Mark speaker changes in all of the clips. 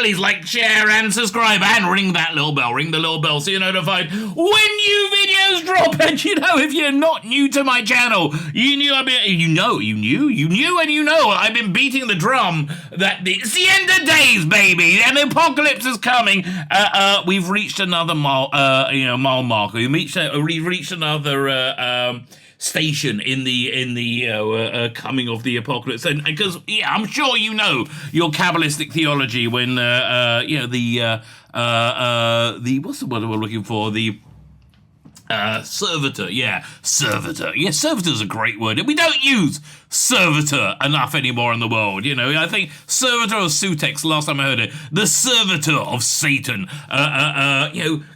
Speaker 1: please like, share, and subscribe, and ring that little bell. Ring the little bell so you're notified when new videos drop. And if you're not new to my channel, you knew, I've been beating the drum that it's the end of days, baby, and the apocalypse is coming. We've reached another mile marker. We've reached another station in the coming of the apocalypse, and because I'm sure you know your Kabbalistic theology when the what's the word we're looking for, the servitor. Servitor's a great word. We don't use servitor enough anymore in the world. I think servitor or sutex, last time I heard it, the servitor of Satan,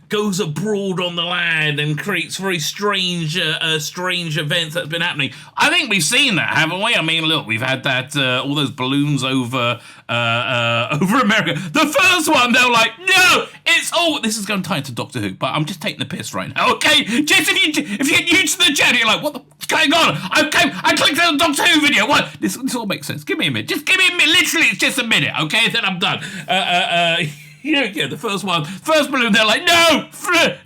Speaker 1: goes abroad on the land and creates very strange events that's been happening. I think we've seen that, haven't we? I mean, look, we've had that, all those balloons over America. The first one, they were like, no, this is going to tie into Doctor Who, but I'm just taking the piss right now, okay? Just if you're new to the channel, you're like, what's going on? I clicked on the Doctor Who video. What? This all makes sense. Give me a minute. Just give me a minute. Literally, it's just a minute, okay? Then I'm done. The first balloon, they're like, no,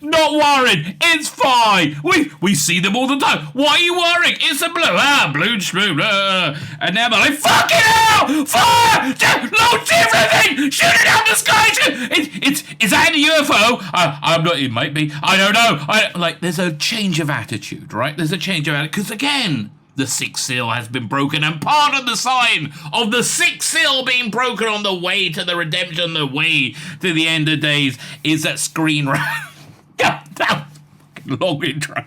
Speaker 1: not worried, it's fine. We see them all the time. Why are you worrying? It's a balloon. Balloon shroom. And now they're like, fuck it out! Fire! Launch everything! Shoot it out the sky! Is that a UFO? I'm not, it might be. I don't know. There's a change of attitude, right? There's a change of attitude. Because again, the sixth seal has been broken, and part of the sign of the sixth seal being broken on the way to the redemption, the way to the end of days, is that Screen Rant. Long intro.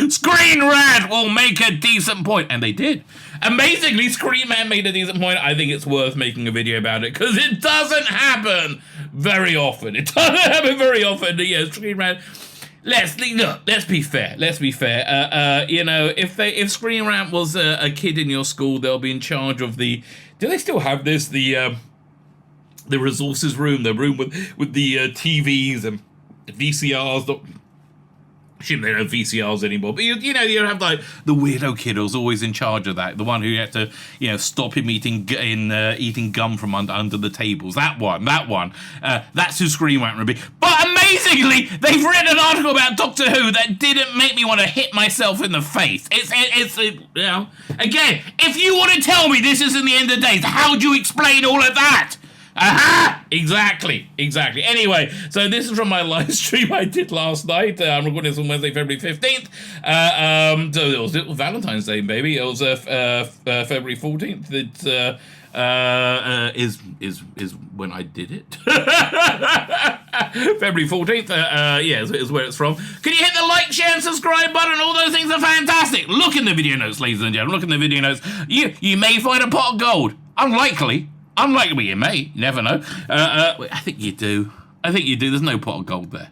Speaker 1: Screen Rant will make a decent point, and they did. Amazingly, Screen Rant made a decent point. I think it's worth making a video about it because it doesn't happen very often. Screen Rant. Let's be fair. If Screen Rant was a kid in your school, they'll be in charge of the. Do they still have this? The resources room, the room with the TVs and VCRs. Shouldn't they have VCRs anymore? But you have like the weirdo kid who's always in charge of that, the one who had to stop him eating gum from under the tables. That one. That's who Screen Rant would be. But amazingly, they've written an article about Doctor Who that didn't make me want to hit myself in the face. It's again, if you want to tell me this isn't the end of days, how do you explain all of that? Aha! Exactly. Anyway, so this is from my live stream I did last night. I'm recording this on Wednesday, February 15th. So it was Valentine's Day, baby. It was February 14th. It is when I did it. February 14th. Is where it's from. Can you hit the like, share, and subscribe button? All those things are fantastic. Look in the video notes, ladies and gentlemen. Look in the video notes. You may find a pot of gold. Unlikely, you may. You never know. I think you do. There's no pot of gold there.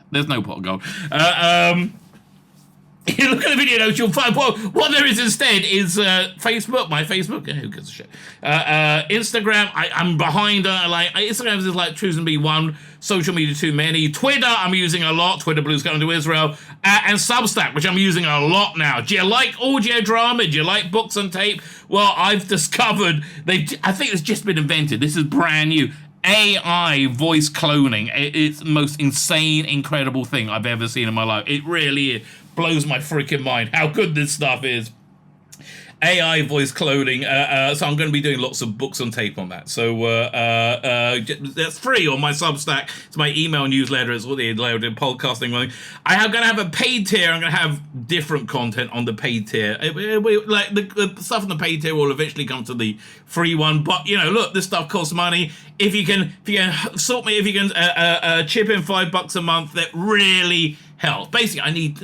Speaker 1: You look at the video notes, you'll find what there is instead is Facebook, my Facebook. Who gives a shit? Instagram, I'm behind. Instagram is like choosing to be one. Social media too many. Twitter, I'm using a lot. Twitter Blue's going to Israel. And Substack, which I'm using a lot now. Do you like audio drama? Do you like books on tape? Well, I've discovered I think it's just been invented. This is brand new. AI voice cloning. It's the most insane, incredible thing I've ever seen in my life. It really blows my freaking mind how good this stuff is. AI voice cloning. So I'm going to be doing lots of books on tape on that. So that's free on my Substack. It's my email newsletter. It's all the podcasting. I'm going to have a paid tier. I'm going to have different content on the paid tier. Like the stuff on the paid tier will eventually come to the free one. But look, this stuff costs money. If you can sort me, if you can chip in $5 a month, that really helps. Basically, I need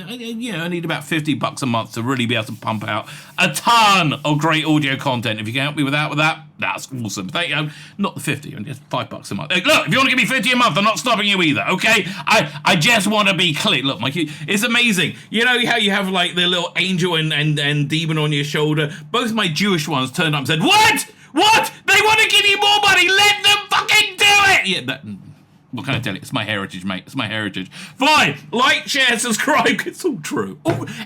Speaker 1: about $50 a month to really be able to pump out a ton of great audio content. If you can help me with that, that's awesome. Thank you. Not the 50, just $5 a month. Look, if you want to give me 50 a month, I'm not stopping you either. Okay, I just want to be clear. Look, Mike, it's amazing. You know how you have like the little angel and demon on your shoulder. Both my Jewish ones turned up and said, "What? They want to give you more money? Let them fucking do it!" Yeah, What can I tell you? It's my heritage, mate. It's my heritage. Fine. Like, share, subscribe. It's all true.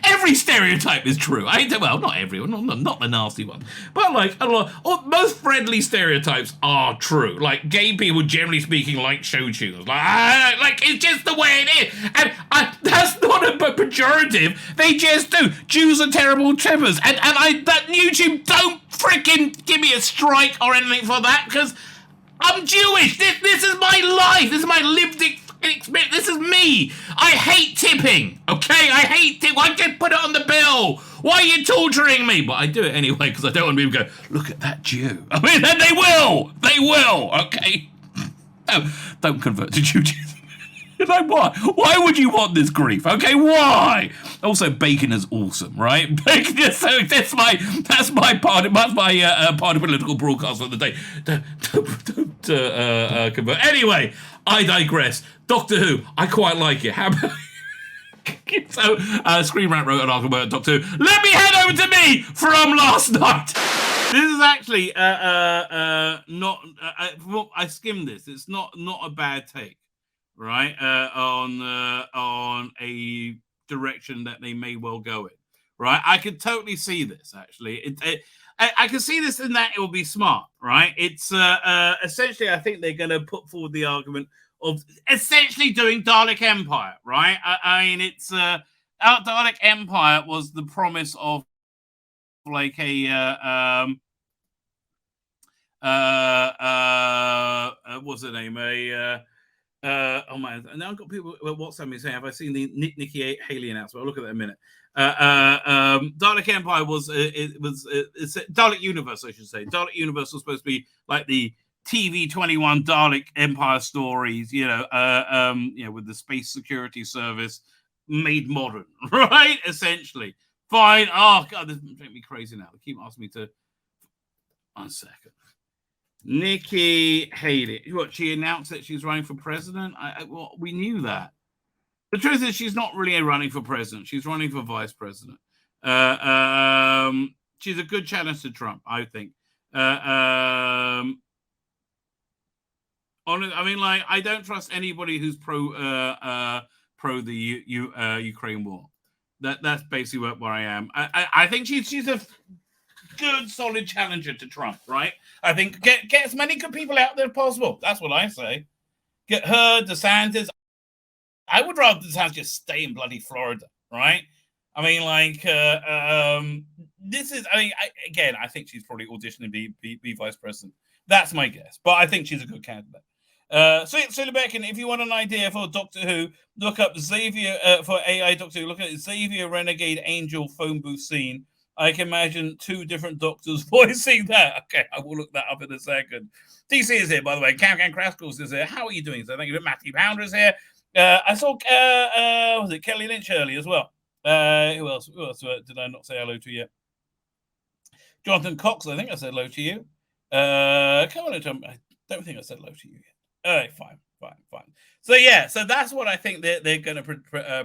Speaker 1: Every stereotype is true. Well, not everyone, not the nasty one, but like a lot. Most friendly stereotypes are true. Like gay people, generally speaking, like show tunes. Like it's just the way it is, and that's not a pejorative. They just do. Jews are terrible trippers, and that YouTube don't freaking give me a strike or anything for that because I'm Jewish. This is my life. This is my lived experience. This is me. I hate tipping. Okay, I hate tip. Why just put it on the bill? Why are you torturing me? But I do it anyway because I don't want people to go, look at that Jew. I mean, they will. They will. Okay. No, don't convert to Judaism. Like what? Why would you want this grief? Okay, why? Also, bacon is awesome, right? Bacon is so that's my part. That's my part of political broadcast for the day. Don't convert. Anyway, I digress. Doctor Who, I quite like it. How about? So, Screen Rant wrote an article about Doctor Who. Let me head over to me from last night. This is actually not. I skimmed this. It's not a bad take. Right, on a direction that they may well go in. Right, I could totally see this. Actually, I can see this in that it will be smart. Right, it's essentially I think they're going to put forward the argument of essentially doing Dalek Empire. Right, I mean it's Dalek Empire was the promise of like a what's the name oh man! Now I've got people WhatsApp me saying, "Have I seen the Nikki Haley announcement?" I'll look at that in a minute. Dalek Empire was it's Dalek Universe, I should say. Dalek Universe was supposed to be like the TV 21 Dalek Empire stories, with the Space Security Service made modern, right? Essentially, fine. Oh god, this makes me crazy now. They keep asking me to. 1 second. Nikki Haley. What, she announced that she's running for president? Well, we knew that. The truth is she's not really running for president. She's running for vice president. She's a good challenge to Trump, I think. I mean, like, I don't trust anybody who's pro the Ukraine war. That's basically where I am. I think she's a good, solid challenger to Trump, right? I think get as many good people out there as possible. That's what I say. Get her, DeSantis. I would rather DeSantis just stay in bloody Florida, right? I mean, like, this is, I mean, I think she's probably auditioning to be vice president. That's my guess. But I think she's a good candidate. Tzvi Lebetkin, if you want an idea for Doctor Who, look up Xavier, for AI Doctor Who, look at Xavier Renegade Angel phone booth scene. I can imagine 2 different doctors voicing that. Okay, I will look that up in a second. DC is here, by the way. Cam Crashcourse is here. How are you doing? So thank you. Matthew Pounder is here. I saw, was it Kelly Lynch early as well? Who else did I not say hello to yet? Jonathan Cox, I think I said hello to you. Come on, John. I don't think I said hello to you yet. All right, fine. So yeah, so that's what I think they're going to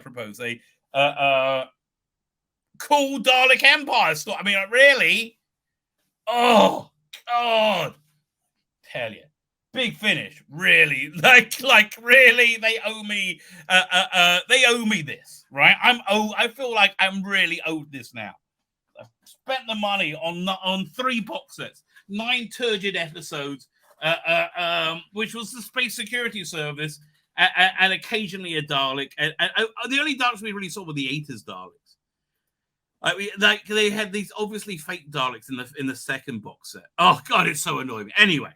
Speaker 1: propose. Cool Dalek Empire story. I mean, really? Oh God! Hell yeah! Big Finish, really? Like really? They owe me. They owe me this, right? I feel like I'm really owed this now. I've spent the money on 3 box sets, 9 turgid episodes, which was the Space Security Service, and occasionally a Dalek. And the only Daleks we really saw were the 80s Daleks. Like they had these obviously fake Daleks in the second box set. Oh god, it's so annoying. Anyway,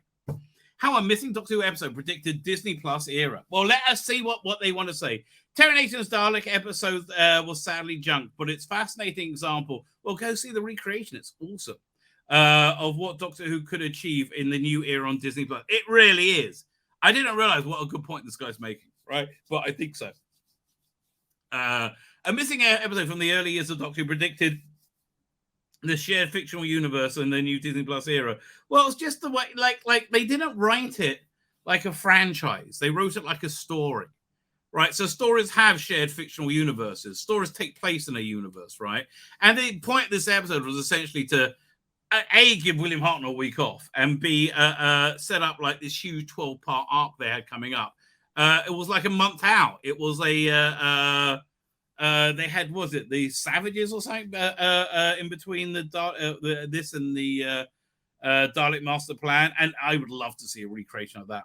Speaker 1: how a missing Doctor Who episode predicted Disney Plus era. Well, let us see what they want to say. Terminator's Dalek episode was sadly junked, but it's a fascinating example. Well, go see the recreation. It's awesome of what Doctor Who could achieve in the new era on Disney Plus. It really is. I didn't realize what a good point this guy's making, right? But I think so. A missing episode from the early years of Doctor Who predicted the shared fictional universe in the new Disney Plus era. Well, it's just the way, like they didn't write it like a franchise. They wrote it like a story, right? So stories have shared fictional universes. Stories take place in a universe, right? And the point of this episode was essentially to A, give William Hartnell a week off, and B, set up like this huge 12-part arc they had coming up. It was like a month out. It was a they had, was it the Savages or something in between this and the Dalek Master Plan, and I would love to see a recreation of that.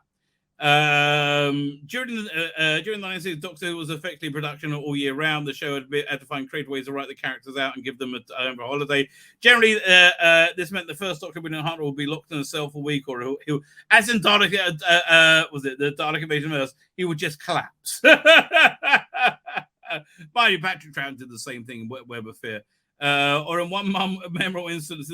Speaker 1: During the 1960s, Doctor Who was effectively in production all year round. The show had to find creative ways to write the characters out and give them a holiday. Generally, this meant the first Doctor, William Hartnell, would be locked in a cell for a week, or he'll as in Dalek, was it the Dalek Invasion of Earth? He would just collapse. Barney Patrick Troughton did the same thing in Web of Fear. Or in one memorable instance,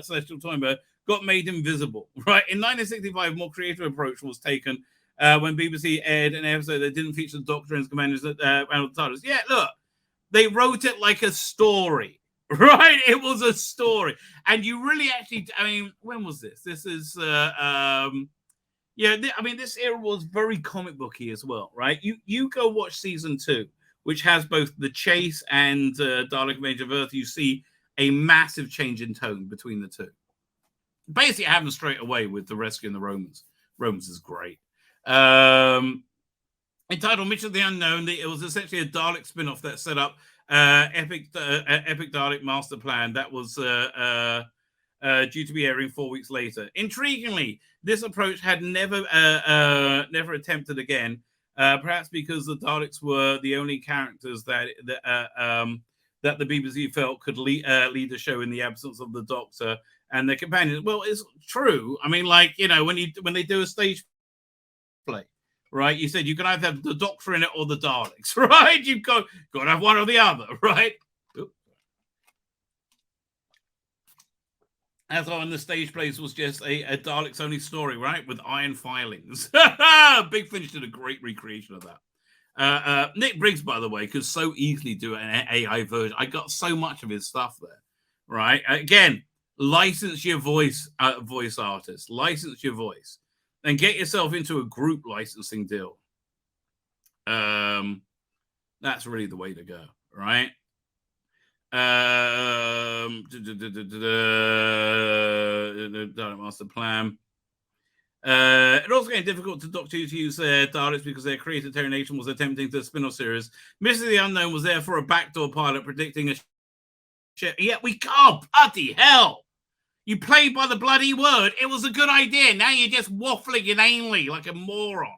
Speaker 1: Celestial Timer got made invisible. Right, in 1965, a more creative approach was taken when BBC aired an episode that didn't feature the Doctor and his companions around the TARDIS. Yeah, look, they wrote it like a story. Right, it was a story, and you really actually. I mean, when was this? This is. Yeah, I mean, this era was very comic booky as well, right? You go watch season 2, which has both the chase and Dalek Invasion of Earth. You see a massive change in tone between the two. Basically, it happens straight away with the rescuing the Romans. Romans is great. Entitled Mission of the Unknown, it was essentially a Dalek spin-off that set up epic Dalek Master Plan that was due to be airing 4 weeks later. Intriguingly, this approach had never attempted again, perhaps because the Daleks were the only characters that the BBC felt could lead the show in the absence of the Doctor and their companions. Well, it's true. I mean, like, you know, when they do a stage play, right? You said you can either have the Doctor in it or the Daleks, right? You've got to have one or the other, right? As on the stage plays was just a Daleks only story, right? With iron filings. Big Finish did a great recreation of that. Nick Briggs, by the way, could so easily do an AI version. I got so much of his stuff there, right? Again, license your voice artist. License your voice. And get yourself into a group licensing deal. That's really the way to go, right? Master Plan. It also became difficult to Doctor Who to use Daleks because their creator Terry Nation was attempting to spin-off series. Mission of the Unknown was therefore a backdoor pilot predicting a ship. Yet we can't. Bloody hell! You played by the bloody word. It was a good idea. Now you're just waffling inanely like a moron.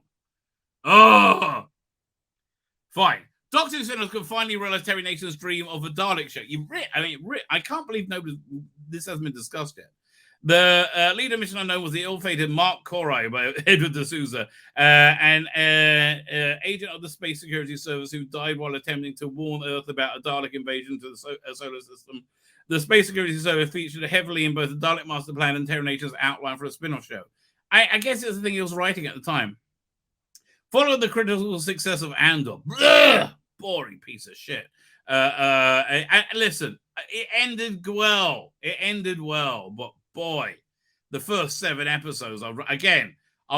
Speaker 1: Oh, fine. Doctor Who spin-offs could finally realize Terry Nation's dream of a Dalek show. I can't believe this hasn't been discussed yet. The leader of Mission Unknown was the ill-fated Mark Corai by Edward D'Souza, an agent of the Space Security Service who died while attempting to warn Earth about a Dalek invasion to the solar system. The Space Security Service featured heavily in both the Dalek Master Plan and Terry Nation's outline for a spin-off show. I guess it's the thing he was writing at the time. Followed the critical success of Andor. Blah! Boring piece of shit. Listen, it ended well. But boy, the first 7 episodes, I'd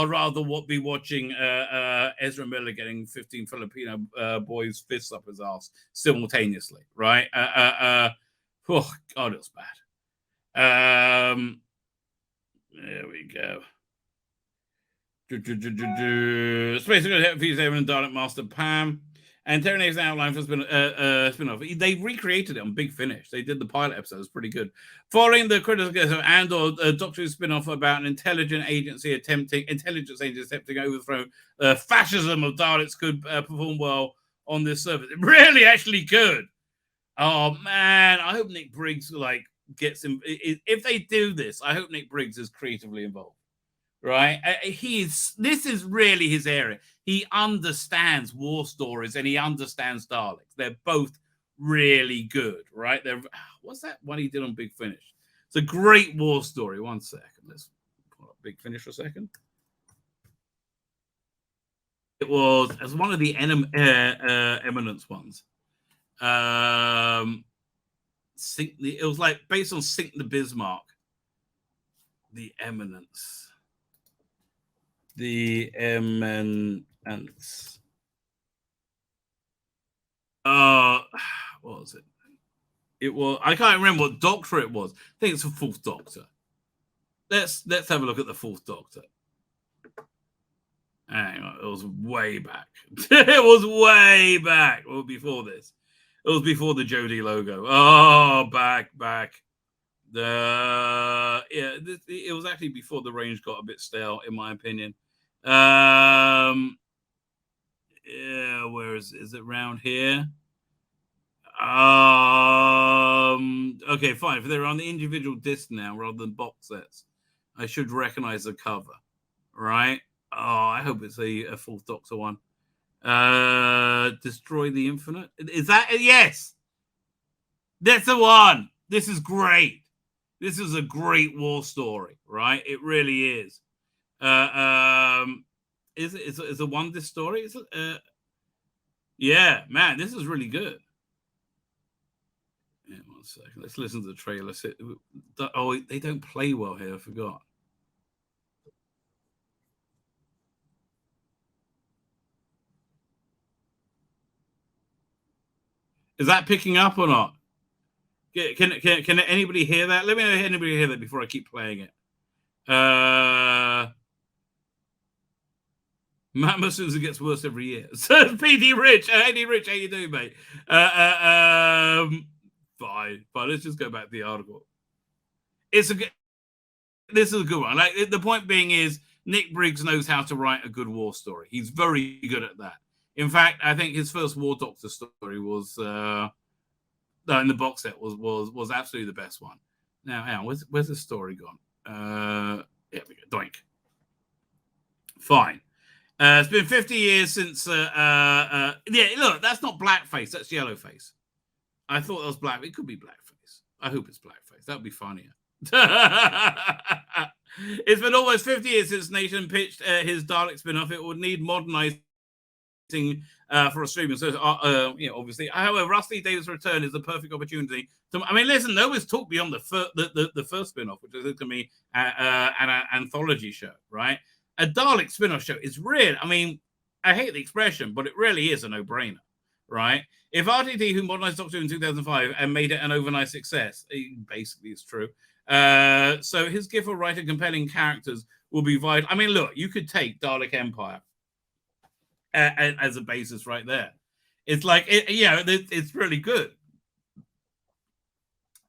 Speaker 1: rather be watching Ezra Miller getting 15 Filipino boys' fists up his ass simultaneously, right? Oh, God, it was bad. There we go. Space Security and Dalek Master Pam. And Terry Nation's outline for spin-off. They recreated it on Big Finish. They did the pilot episode. It was pretty good. Following the criticism of Andor, Doctor Who's spin-off about an intelligence agency attempting to overthrow the fascism of Daleks could perform well on this service. It really actually could. Oh, man. I hope Nick Briggs gets him. If they do this, I hope Nick Briggs is creatively involved. Right, this is really his area. He understands war stories and he understands Daleks. They're both really good, right? What's that one he did on Big Finish? It's a great war story. 1 second, let's pull up Big Finish for a second. It was as one of the Eminence ones. It was like based on Sink the Bismarck. The Eminence. The Eminence. What was it? It was. I can't remember what Doctor it was. I think it's the 4th Doctor. Let's have a look at the 4th Doctor. Hang on, it was way back. It was way back. Well, before this. It was before the Jody logo. Oh, back. It was actually before the range got a bit stale, in my opinion. Yeah, where is it around here? Okay, fine. If they're on the individual disc now rather than box sets, I should recognize the cover, right? Oh, I hope it's a Fourth Doctor one. Destroy the Infinite. Is that yes? That's the one. This is great. This is a great war story, right? It really is. Is it one this story? Is it? Yeah, man, this is really good. Yeah, 1 second. Let's listen to the trailer. Oh, they don't play well here. I forgot. Is that picking up or not? Can anybody hear that? Let me know if anybody hear that before I keep playing it. Matt Muslims gets worse every year. So PD Rich, Eddie Rich, how you doing, mate? Fine. Let's just go back to the article. This is a good one. Like the point being is Nick Briggs knows how to write a good war story. He's very good at that. In fact, I think his first War Doctor story was in the box set was absolutely the best one. Now, hang on, where's the story gone? Here we go. Doink. Fine. It's been 50 years since. Yeah, look, that's not blackface. That's yellowface. I thought that was black. It could be blackface. I hope it's blackface. That would be funnier. It's been almost 50 years since Nation pitched his Dalek spin-off. It would need modernizing for a streaming. So, obviously. However, Rusty Davis' return is the perfect opportunity. I mean, listen, nobody's talked beyond the first spin-off, which is going to be an anthology show, right? A Dalek spin-off show is real. I mean, I hate the expression, but it really is a no-brainer, right? If RTD, who modernized Doctor Who in 2005 and made it an overnight success, basically it's true. So his gift of writing compelling characters will be vital. I mean, look, you could take Dalek Empire as a basis right there. It's like, it's really good.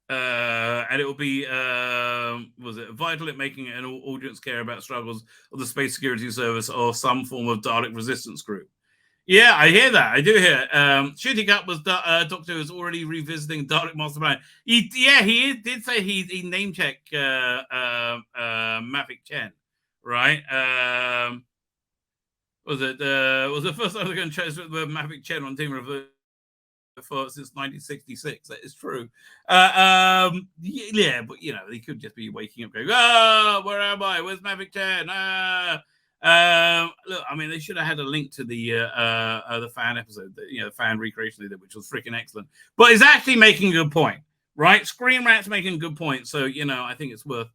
Speaker 1: And it will be was it vital in making an audience care about struggles of the Space Security Service or some form of Dalek resistance group. Yeah, I hear that. I do hear. Shooting Up was Doctor is already revisiting Dalek Master Plan. He did say he name checked Mavik Chen, right? Was the first time they're going to choose the word Mavik Chen on Team of since 1966. That is true. Yeah, but he could just be waking up going, where am I? Where's Mavik Chen? Look, I mean, they should have had a link to the fan episode, the fan recreation they did, which was freaking excellent. But it's actually making a good point, right? Screen Rat's making a good point. So, I think it's worth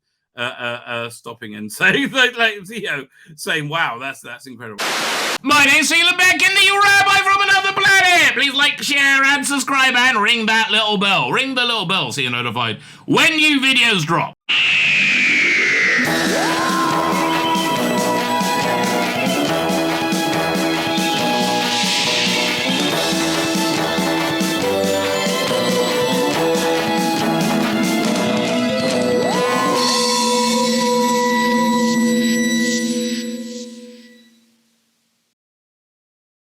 Speaker 1: stopping and saying, saying, wow, that's incredible. My name's Tzvi Lebetkin, the Rabbi from another planet. Please like, share, and subscribe, and ring that little bell. Ring the little bell so you're notified when new videos drop.